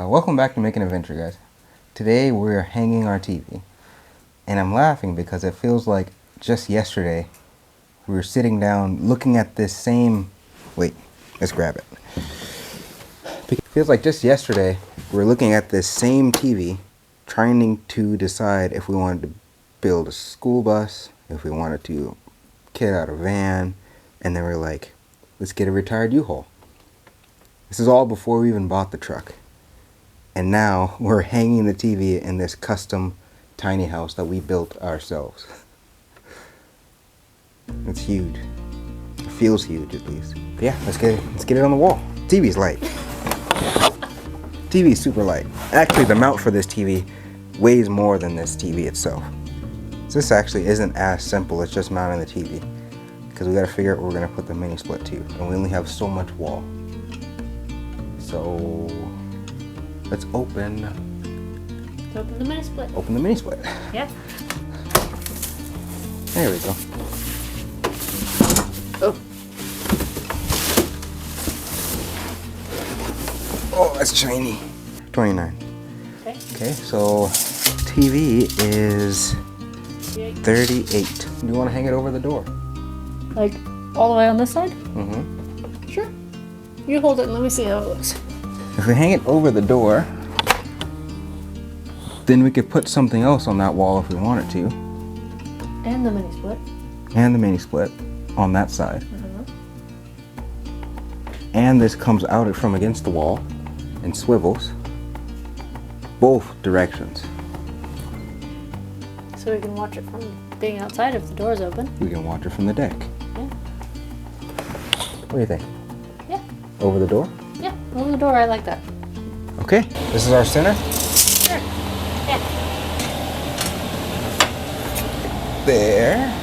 Welcome back to Making Adventure, guys. Today we're hanging our TV. And I'm laughing because it feels like just yesterday we were sitting down looking at this same... Wait, let's grab it. It feels like just yesterday we were looking at this same TV trying to decide if we wanted to build a school bus, if we wanted to kit out a van, and then we're like, let's get a retired U-Haul. This is all before we even bought the truck. And now we're hanging the TV in this custom tiny house that we built ourselves. It's huge. It feels huge, at least. But yeah, let's get it on the wall. TV's light. TV's super light. Actually, the mount for this TV weighs more than this TV itself. So this actually isn't as simple as just mounting the TV, because we got to figure out where we're going to put the mini split to, and we only have so much wall. So let's open the mini split. Open the mini split. Yeah. There we go. Oh. Oh, that's shiny. 29. Okay. Okay, so TV is 38. Do you want to hang it over the door? Like all the way on this side? Mm-hmm. Sure. You hold it and let me see how it looks. If we hang it over the door, then we could put something else on that wall if we wanted to. And the mini split. And the mini split on that side. Mm-hmm. And this comes out from against the wall and swivels both directions. So we can watch it from being outside if the door's open. We can watch it from the deck. Yeah. What do you think? Yeah. Over the door? Yeah, over the door, I like that. Okay, this is our center. Sure. Yeah. There.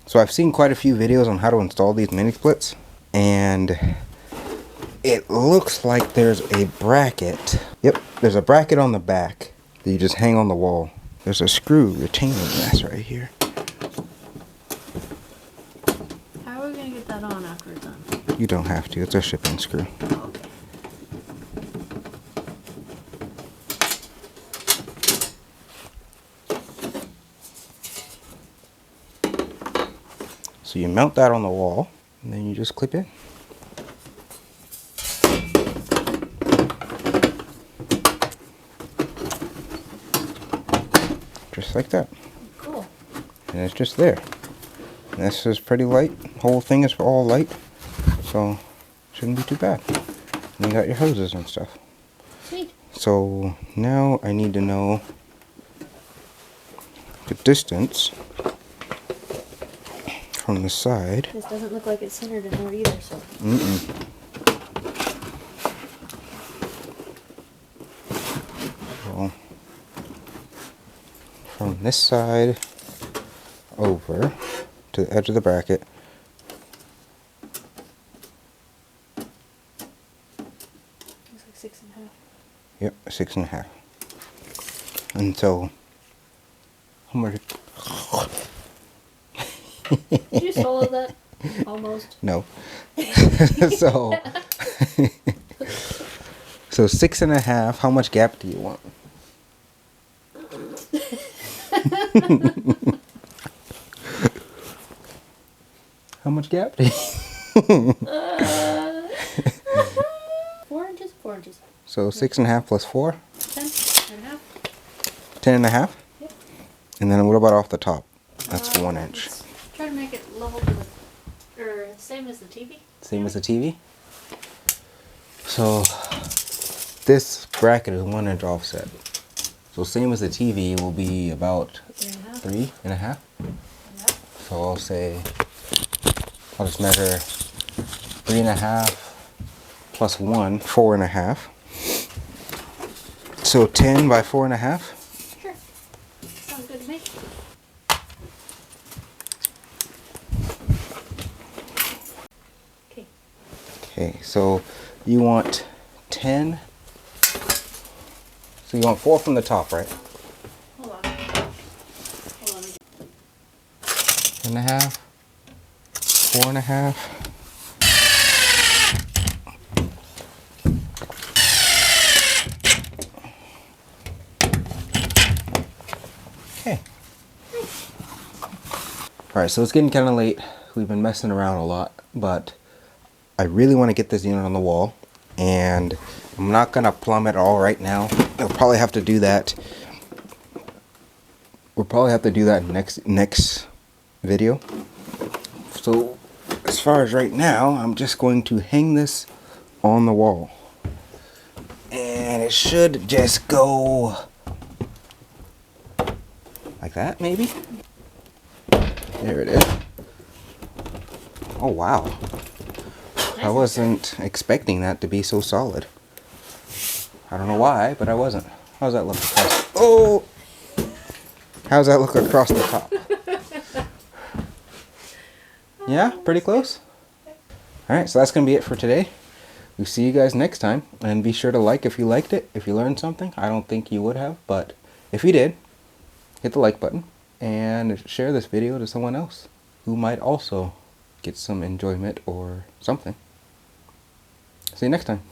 So I've seen quite a few videos on how to install these mini splits, and it looks like there's a bracket. Yep, there's a bracket on the back that you just hang on the wall. There's a screw retaining this right here. How are we going to get that on after it's done? You don't have to, it's a shipping screw. Okay. So you mount that on the wall, and then you just clip it. Just like that. Cool. And it's just there. And this is pretty light. Whole thing is all light, so shouldn't be too bad. And you got your hoses and stuff. Sweet. So now I need to know the distance from the side. This doesn't look like it's centered in there either, so. So from this side over to the edge of the bracket. Looks like 6.5. Yep, 6.5. And so, how much? Did you swallow that? Almost. No. So, So 6.5. How much gap do you want? How much gap do you? 4 inches. 4 inches. So 6.5 plus 4. 10.5. 10.5. Yep. And then what about off the top? That's 1 inch. Let's try to make it level to the, or same as the TV. Same as the TV. So this bracket is 1 inch offset. So same as the TV will be about 3.5. Yep. So I'll say, I'll just measure 3.5 plus 1, 4.5. So 10 by 4.5. Sure. Sounds good to me. Okay. Okay, so you want 10. So you want 4 from the top, right? Hold on. Hold on. 1.5, 4.5. Okay. Alright, so it's getting kind of late. We've been messing around a lot, but I really want to get this unit on the wall, and I'm not going to plumb it all right now. We'll probably have to do that. We'll probably have to do that next video. So as far as right now, I'm just going to hang this on the wall. And it should just go like that, maybe? There it is. Oh, wow. I wasn't expecting that to be so solid. I don't know why, but I wasn't. How's that look across? Oh! How's that look across the top? Yeah, pretty close? Alright, so that's going to be it for today. We'll see you guys next time. And be sure to like if you liked it, if you learned something. I don't think you would have, but if you did, hit the like button. And share this video to someone else who might also get some enjoyment or something. See you next time.